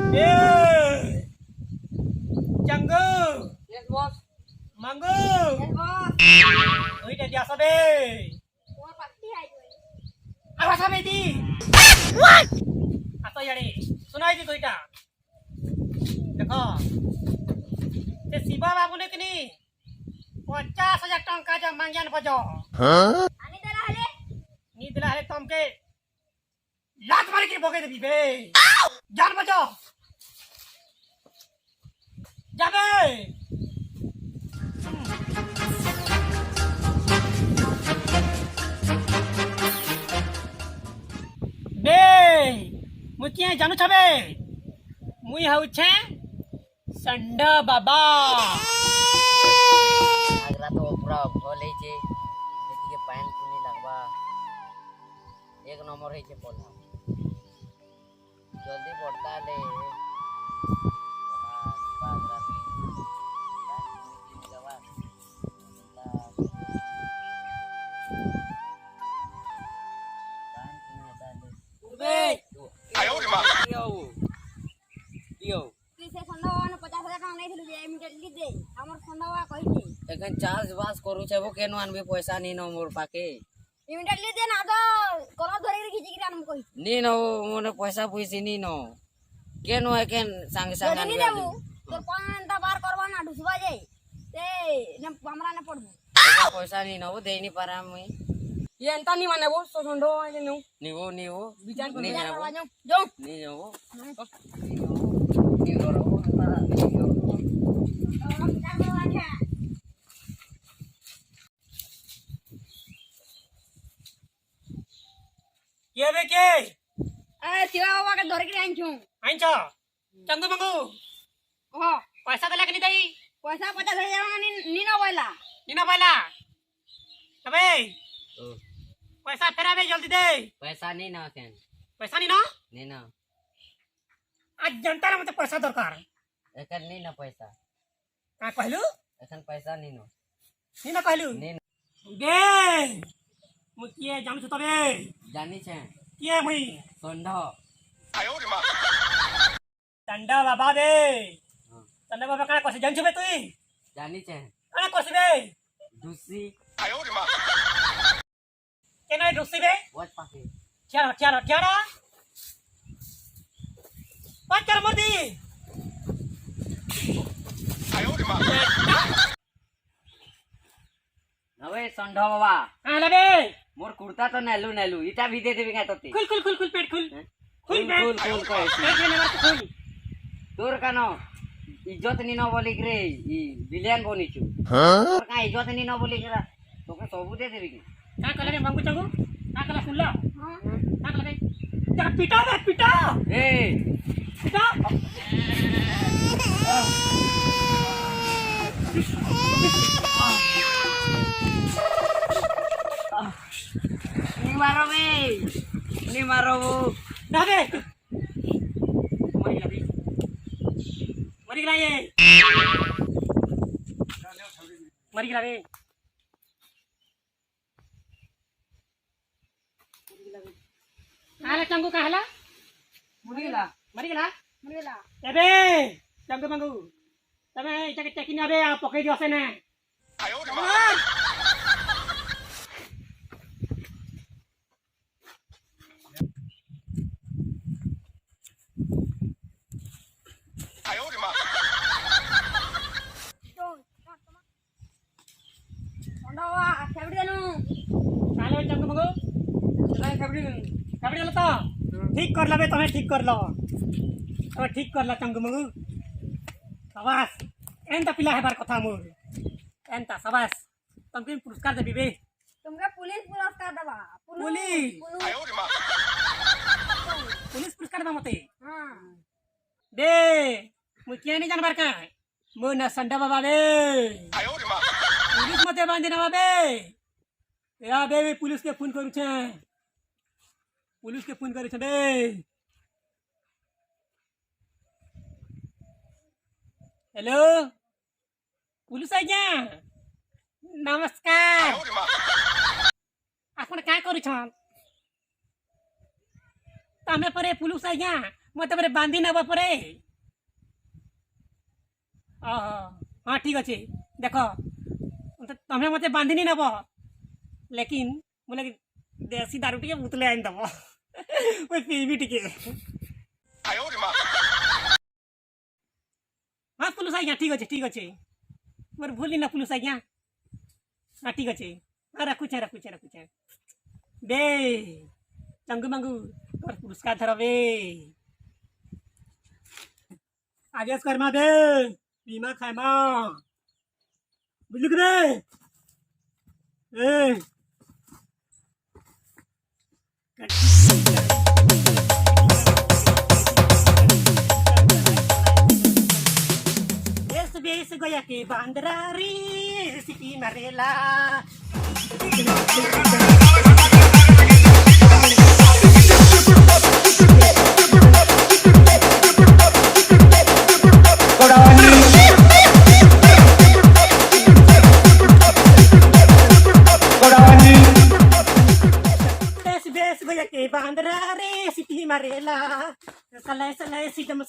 Eh, Canggu, Yes, boss. Manggu. Yes, boss. Oi, dah biasa be. Boss pasti aja. Awas apa ini? What? Atau ya ni, sunai di tuita. देखो, ते शिवा बाबू ने किनी 50,000 टंका जब मांगियान बजो Ani dala hale. नी दिला है तुम के लात मार के बोके दे बे जान बजो जाबे बे मुकिया जानू छबे मुई हाउ छे संडा बाबा आगरा तो पूरा भल है जे पान पुनी लगवा एक नंबर है पौधा जल्दी बढ़ता ले Kise sandawa na 50,000 टका नहीं थिलु जे इमीडिएटली दे हमर संदावा कहि एखन चार्ज बास करू छे वो केनो आनबे पैसा नी न मोर पाके इमीडिएटली दे ना तो कोला धरे के खिची के आनम कहि नी न मोने पैसा पैसे नी न केनो एखन संग संग जदी नहीं देबू तो पान ता बार करबा ना ढुसबा जे ते ने हमरा ने पड़बू पैसा नी न वो दे नी पारा मुई ये अंता नहीं माने वो सो संडो जे नु नीवो विचार नी करबा जाबो जो नी जाबो नी करो पारा विचार करबा छे ये बे के ए शिवा बाबा के धरे के आइन छु आइंचा चंदू मंगू ओ पैसा देला के नी दई पैसा 50,000 नी न बोला नीना पाइला अबे पैसा फेरा बे जल्दी दे पैसा नी न केन पैसा नी ना नी न आज जनता मते पैसा दरकार एखन नी न पैसा का कहलू एखन पैसा नी न नी ना कहलू नी न बे मुकिए जानु छ तबे जानी छे के मुई संढ टंडा बाबा बे टंडा बाबा का कसे जान छबे तुई जानी छे का कसे बे दूसरी के नहीं रुसी बे वॉच पाके क्या पाँच कर मोदी अबे संढ बाबा हाँ लबे मोर कुर्ता तो नेलू इटा भी दे देबी का तोती खुल पेट खुल खुल खुल पेट खुल पेट में मार खुल तोर कानो इज्जत नी न बोली करे ई विलेन बनिचु तोर का इज्जत नी न बोली करा तोके सबू दे देबी की का कले रे मंगू चंगू का कला सुन ला का कले जा पिटा मत पिटा ए पिटा नी मारो वो ना दे मरी गला ये मरी गला रे काला चंगू का हला मरी गला मरेला एबे चंगू मंगू तमे इटा के टेकिन आबे आ पकई दियो से ने संदावा फेवड़ी देनु काले चंगू मंगू नहीं फेवड़ी देनु कबड़ी लो तो ठीक कर लबे तमे ठीक कर लो तमे ठीक कर ला चंगू मंगू सबास एंता पिला है बार कथा मोर एंता सबास तुमके पुरस्कार देबी बे तुमके पुलिस पुरस्कार दबा पुलिस पुलिस पुरस्कार दबा मते हां बे मुकिया नहीं जानबार का मो न संडा बाबा बे पुलिस मते बांधे ना बे या बे पुलिस के फोन करू छे बे हेलो पुलिस आज्ञा नमस्कार आपण काय करू छन तमे परे पुलिस आज्ञा मत मेरे बांधी नब परे हाँ ठीक अच्छे देख तुम्हें मत बांधनी नब लेकिन बोले देसी दारू टे बुतले आन दब पीबी टे हाँ पुलिस आज्ञा ठीक अच्छे मोर भूल ना पुलिस आज्ञा हाँ ठीक अच्छे हाँ रखुचे बे चंगू मंगू तोर पुरस्कार धर बे आदेश कर मा बे बीमा खाए मा बुझलु रे ए बेस गया के बांदरारी सिटी मरेला बेस गया के बांदरारी सिटी मरेला सलाय सीधम